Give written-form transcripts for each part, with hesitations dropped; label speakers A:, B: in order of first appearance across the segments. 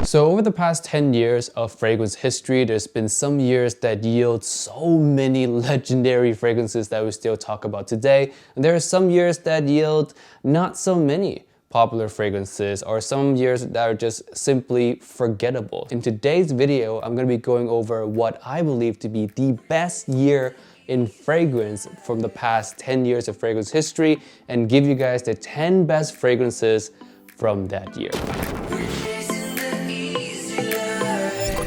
A: So over the past 10 years of fragrance history, there's been some years that yield so many legendary fragrances that we still talk about today. And there are some years that yield not so many popular fragrances, or some years that are just simply forgettable. In today's video, I'm going to be going over what I believe to be the best year in fragrance from the past 10 years of fragrance history and give you guys the 10 best fragrances from that year.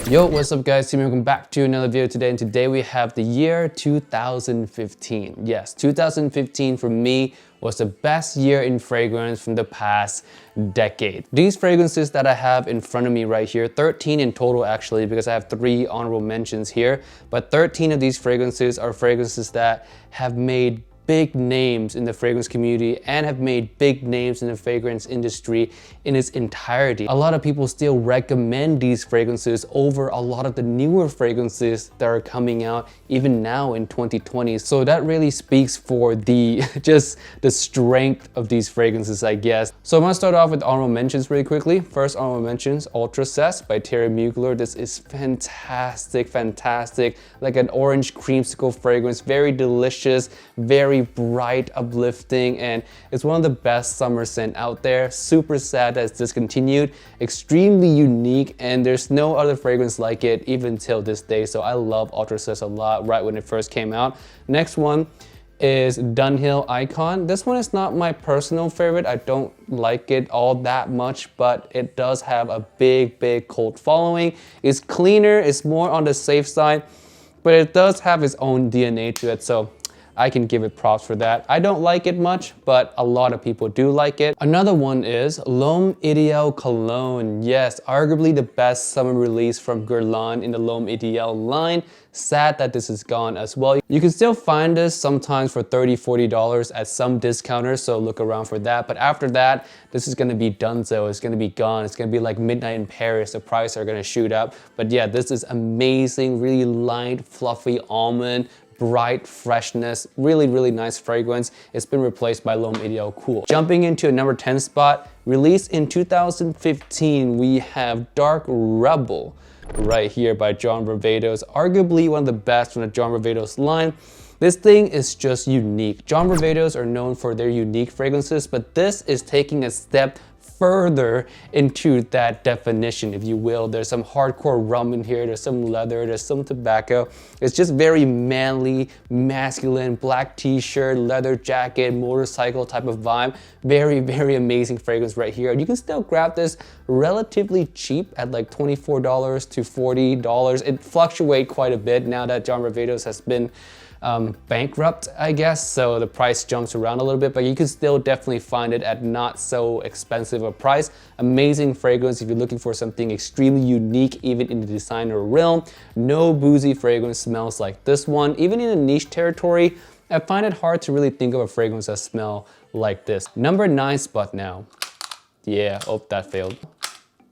A: Yo, what's up guys? Welcome back to another video today, and today we have the year 2015. Yes, 2015 for me was the best year in fragrance from the past decade. These fragrances that I have in front of me right here, 13 in total actually, because I have 3 honorable mentions here, but 13 of these fragrances are fragrances that have made big names in the fragrance community and have made big names in the fragrance industry in its entirety. A lot of people still recommend these fragrances over a lot of the newer fragrances that are coming out even now in 2020. So that really speaks for the just the strength of these fragrances, I guess. So I'm gonna start off with honorable mentions really quickly. First honorable mentions, Ultra Zest by Thierry Mugler. This is fantastic, like an orange creamsicle fragrance, very delicious, very bright, uplifting, and it's one of the best summer scent out there. Super sad that it's discontinued, extremely unique, and there's no other fragrance like it even till this day. So I love Ultra Zest a lot right when it first came out. Next one is Dunhill Icon. This one is not my personal favorite. I don't like it all that much, but it does have a big cult following. It's cleaner, it's more on the safe side, but it does have its own DNA to it, so I can give it props for that. I don't like it much, but a lot of people do like it. Another one is L'Homme Ideal Cologne. Yes, arguably the best summer release from Guerlain in the L'Homme Ideal line. Sad that this is gone as well. You can still find this sometimes for $30–40 at some discounters, so look around for that. But after that, this is gonna be donezo. It's gonna be gone. It's gonna be like Midnight in Paris. The prices are gonna shoot up. But yeah, this is amazing, really light, fluffy almond, bright freshness, really nice fragrance. It's been replaced by L'Homme Ideal Cool. Jumping into a number 10 spot, released in 2015, we have Dark Rebel right here by John Varvatos, arguably one of the best from the John Varvatos line. This thing is just unique. John Varvatos are known for their unique fragrances, but this is taking a step further into that definition, if you will. There's some hardcore rum in here, there's some leather, there's some tobacco. It's just very manly, masculine, black t-shirt, leather jacket, motorcycle type of vibe. Very amazing fragrance right here. And you can still grab this relatively cheap at like $24 to $40. It fluctuates quite a bit now that John Varvatos has been bankrupt, I guess, so the price jumps around a little bit, but you can still definitely find it at not so expensive a price. Amazing fragrance if you're looking for something extremely unique, even in the designer realm. No boozy fragrance smells like this one. Even in a niche territory, I find it hard to really think of a fragrance that smells like this. Number 9 spot now. Yeah, oh, that failed.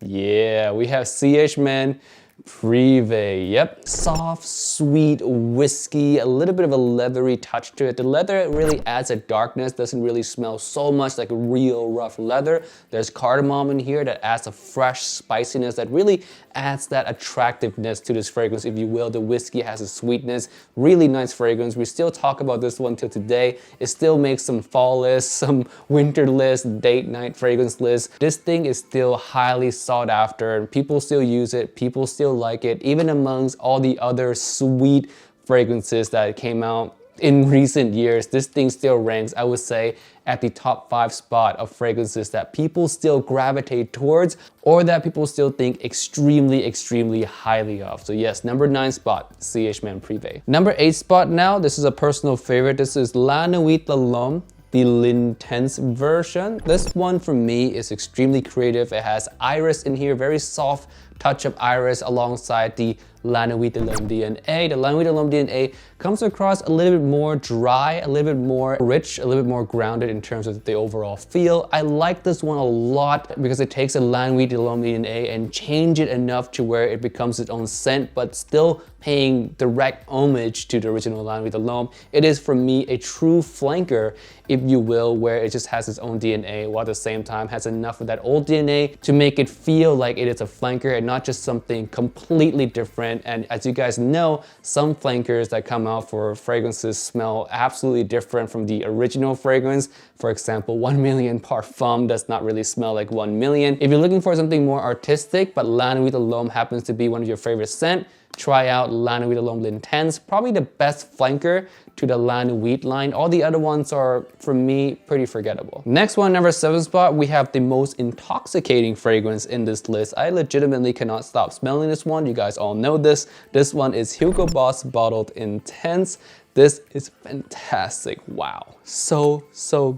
A: Yeah, we have CH-Man PRIVE. Yep, soft, sweet whiskey, a little bit of a leathery touch to it. The leather really adds a darkness, doesn't really smell so much like a real rough leather. There's cardamom in here that adds a fresh spiciness that really adds that attractiveness to this fragrance, if you will. The whiskey has a sweetness, really nice fragrance. We still talk about this one till today. It still makes some fall lists, some winter lists, date night fragrance lists. This thing is still highly sought after, and people still use it, people still like it, even amongst all the other sweet fragrances that came out in recent years. This thing still ranks, I would say, at the top 5 spot of fragrances that people still gravitate towards, or that people still think extremely highly of. So yes, number 9 spot, CH-Man PRIVE. Number 8 spot now, this is a personal favorite. This is La Nuit L'Intense, the L'Intense version. This one for me is extremely creative. It has iris in here, very soft touch of iris alongside the La Nuit L'Intense DNA. The La Nuit L'Intense DNA comes across a little bit more dry, a little bit more rich, a little bit more grounded in terms of the overall feel. I like this one a lot because it takes a La Nuit L'Intense DNA and change it enough to where it becomes its own scent, but still paying direct homage to the original La Nuit L'Intense. It is, for me, a true flanker, if you will, where it just has its own DNA while at the same time has enough of that old DNA to make it feel like it is a flanker and not just something completely different. And as you guys know, some flankers that come out for fragrances smell absolutely different from the original fragrance. For example, 1 Million Parfum does not really smell like 1 Million. If you're looking for something more artistic, but La Nuit L'Intense happens to be one of your favorite scent, try out La Nuit L'Intense, probably the best flanker to the La Nuit line. All the other ones are, for me, pretty forgettable. Next one, number 7 spot, we have the most intoxicating fragrance in this list. I legitimately cannot stop smelling this one. You guys all know this. This one is Hugo Boss Bottled Intense. This is fantastic. Wow, so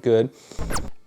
A: good.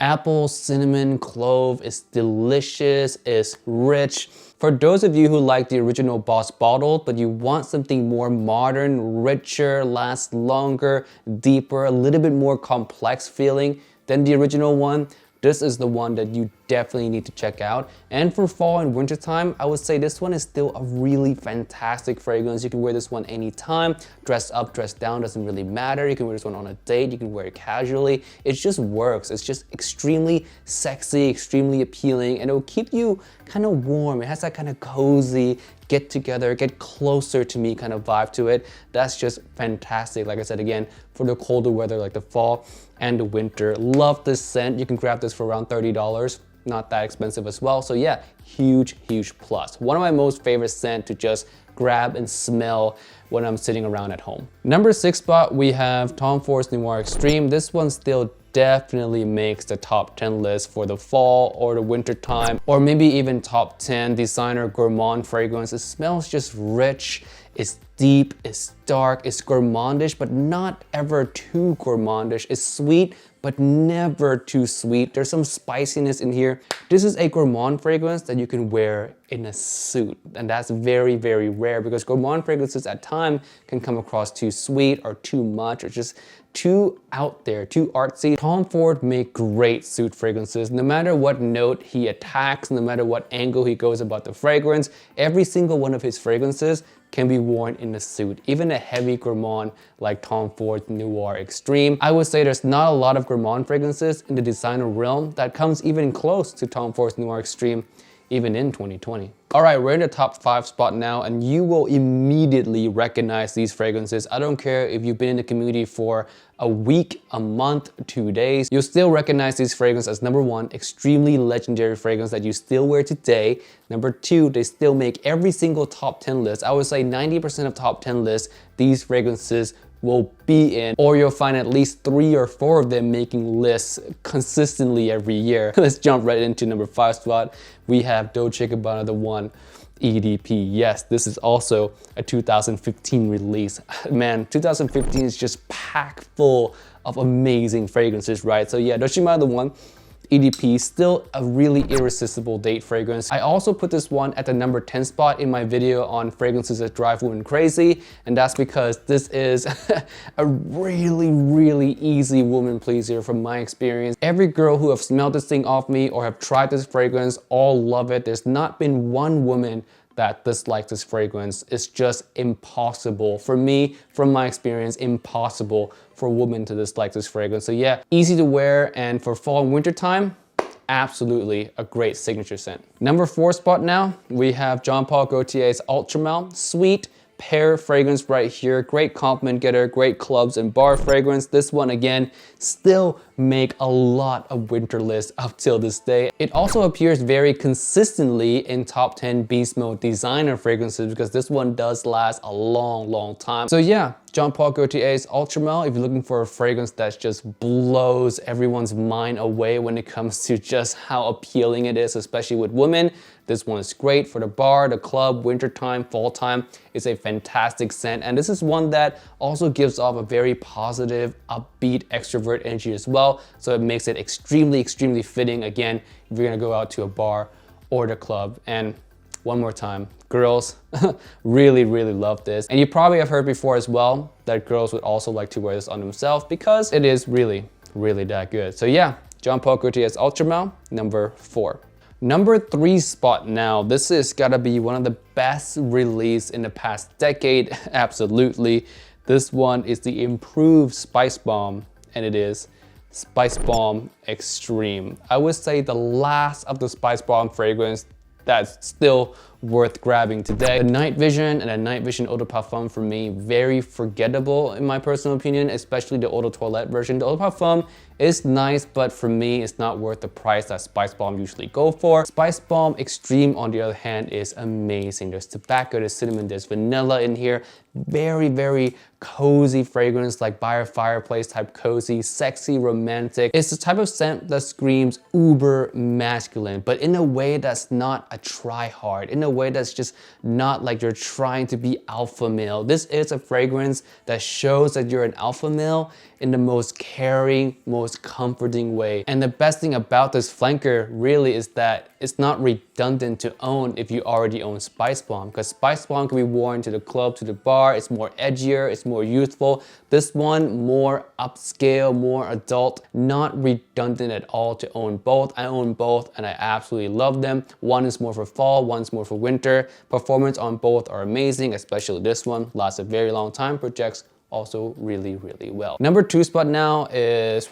A: Apple, cinnamon, clove is delicious, is rich. For those of you who like the original Boss Bottled, but you want something more modern, richer, lasts longer, deeper, a little bit more complex feeling than the original one, this is the one that you definitely need to check out. And for fall and winter time, I would say this one is still a really fantastic fragrance. You can wear this one anytime. Dress up, dress down, doesn't really matter. You can wear this one on a date, you can wear it casually. It just works. It's just extremely sexy, extremely appealing, and it will keep you kind of warm. It has that kind of cozy, get together, get closer to me kind of vibe to it. That's just fantastic. Like I said again, for the colder weather like the fall and the winter. Love this scent. You can grab this for around $30. Not that expensive as well. So yeah, huge plus. One of my most favorite scent to just grab and smell when I'm sitting around at home. Number 6 spot, we have Tom Ford's Noir Extreme. This one still definitely makes the top 10 list for the fall or the winter time, or maybe even top 10 designer gourmand fragrance. It smells just rich, it's deep, it's dark, it's gourmandish, but not ever too gourmandish. It's sweet, but never too sweet. There's some spiciness in here. This is a gourmand fragrance that you can wear in a suit, and that's very rare because gourmand fragrances at times can come across too sweet or too much or just too out there, too artsy. Tom Ford make great suit fragrances. No matter what note he attacks, no matter what angle he goes about the fragrance, every single one of his fragrances can be worn in a suit. Even a heavy gourmand like Tom Ford's Noir Extreme. I would say there's not a lot of gourmand fragrances in the designer realm that comes even close to Tom Ford's Noir Extreme, even in 2020. All right, we're in the top 5 spot now, and you will immediately recognize these fragrances. I don't care if you've been in the community for a week, a month, 2 days, you'll still recognize these fragrances as number 1, extremely legendary fragrance that you still wear today. Number 2, they still make every single top 10 list. I would say 90% of top 10 lists, these fragrances will be in, or you'll find at least 3 or 4 of them making lists consistently every year. Let's jump right into number 5 spot. We have Dolce & Gabbana The One EDP. Yes, this is also a 2015 release. Man, 2015 is just packed full of amazing fragrances, right? So yeah, Dolce & Gabbana The One EDP, still a really irresistible date fragrance. I also put this one at the number 10 spot in my video on fragrances that drive women crazy, and that's because this is a really easy woman pleaser from my experience. Every girl who have smelled this thing off me or have tried this fragrance all love it. There's not been one woman that dislikes this fragrance. It's just impossible. For me, from my experience, impossible for a woman to dislike this fragrance. So yeah, easy to wear, and for fall and winter time, absolutely a great signature scent. Number 4 spot now, we have Jean Paul Gaultier's Ultramel. Sweet pear fragrance right here. Great compliment getter, great clubs and bar fragrance. This one again, still make a lot of winter lists up till this day. It also appears very consistently in top 10 Beast Mode designer fragrances because this one does last a long time. So yeah, Jean Paul Gaultier's Ultramel, if you're looking for a fragrance that just blows everyone's mind away when it comes to just how appealing it is, especially with women, this one is great for the bar, the club, wintertime, fall time. It's a fantastic scent, and this is one that also gives off a very positive, upbeat, extrovert energy as well. So it makes it extremely fitting, again, if you're gonna go out to a bar or the club. And one more time, girls really love this. And you probably have heard before as well that girls would also like to wear this on themselves because it is really that good. So yeah, Jean Paul Gaultier's Ultramel, number 4. Number 3 spot now. This is gotta be one of the best release in the past decade, absolutely. This one is the improved Spice Bomb, and it is Spice Bomb Extreme. I would say the last of the Spice Bomb fragrance that's still worth grabbing today. The Night Vision and the Night Vision Eau de Parfum for me, very forgettable in my personal opinion, especially the Eau de Toilette version. The Eau de Parfum is nice, but for me, it's not worth the price that Spice Bomb usually go for. Spice Bomb Extreme, on the other hand, is amazing. There's tobacco, there's cinnamon, there's vanilla in here. Very cozy fragrance, like by a fireplace type cozy, sexy, romantic. It's the type of scent that screams uber masculine, but in a way that's not a try hard, in a way that's just not like you're trying to be alpha male. This is a fragrance that shows that you're an alpha male in the most caring, most comforting way. And the best thing about this flanker really is that it's not redundant to own if you already own Spice Bomb, because Spice Bomb can be worn to the club, to the bar. It's more edgier, it's more youthful. This one, more upscale, more adult, not redundant at all to own both. I own both and I absolutely love them. One is more for fall, one's more for winter. Performance on both are amazing, especially this one. Lasts a very long time, projects also really well. Number 2 spot now is,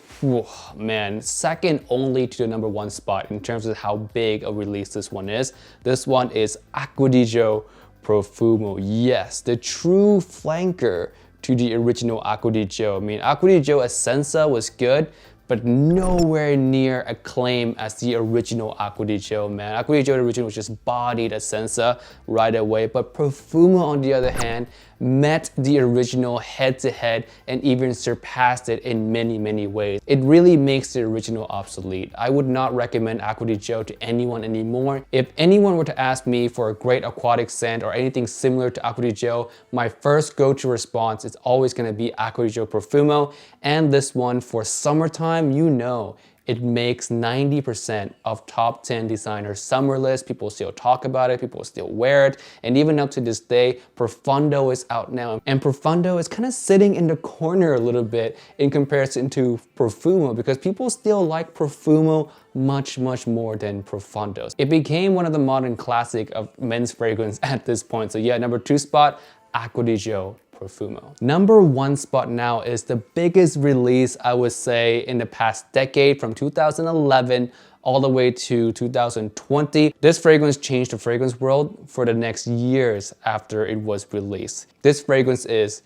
A: man, second only to the number 1 spot in terms of how big a release this one is. This one is Acqua di Gio Profumo. Yes, the true flanker to the original Acqua di Gio. I mean, Acqua di Gio Essenza was good, but nowhere near acclaim as the original Acqua di Gio, man. Acqua di Gio original was just bodied Essenza right away, but Profumo, on the other hand, met the original head to head and even surpassed it in many ways. It really makes the original obsolete. I would not recommend Acqua di Gio to anyone anymore. If anyone were to ask me for a great aquatic scent or anything similar to Acqua di Gio, my first go-to response is always gonna be Acqua di Gio Profumo. And this one for summertime, you know, it makes 90% of top 10 designers summer list. People still talk about it, people still wear it. And even up to this day, Profundo is out now. And Profundo is kind of sitting in the corner a little bit in comparison to Profumo, because people still like Profumo much more than Profundo. It became one of the modern classic of men's fragrance at this point. So yeah, number 2 spot, Acqua di Gio Profumo. Number 1 spot now is the biggest release, I would say, in the past decade, from 2011 all the way to 2020. This fragrance changed the fragrance world for the next years after it was released. This fragrance is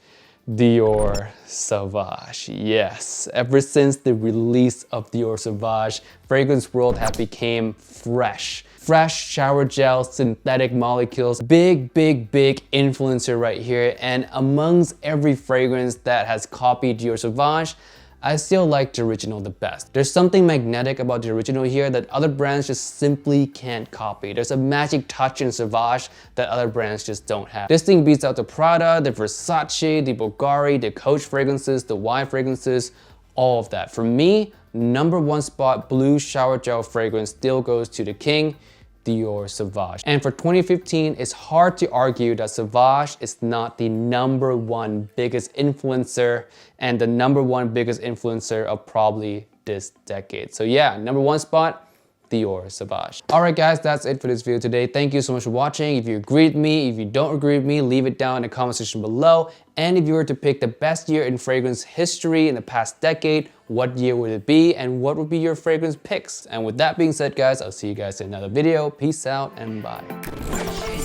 A: DIOR Sauvage. Yes, ever since the release of DIOR Sauvage, fragrance world has become fresh shower gel, synthetic molecules, big influencer right here. And amongst every fragrance that has copied DIOR Sauvage, I still like the original the best. There's something magnetic about the original here that other brands just simply can't copy. There's a magic touch in Sauvage that other brands just don't have. This thing beats out the Prada, the Versace, the Bulgari, the Coach fragrances, the Y fragrances, all of that. For me, number 1 spot blue shower gel fragrance still goes to the king, DIOR Sauvage. And for 2015, it's hard to argue that Sauvage is not the number 1 biggest influencer and the number 1 biggest influencer of probably this decade. So yeah, number 1 spot, DIOR Sauvage. Alright guys, that's it for this video today. Thank you so much for watching. If you agree with me, if you don't agree with me, leave it down in the comment section below. And if you were to pick the best year in fragrance history in the past decade, what year would it be and what would be your fragrance picks? And with that being said guys, I'll see you guys in another video. Peace out and bye.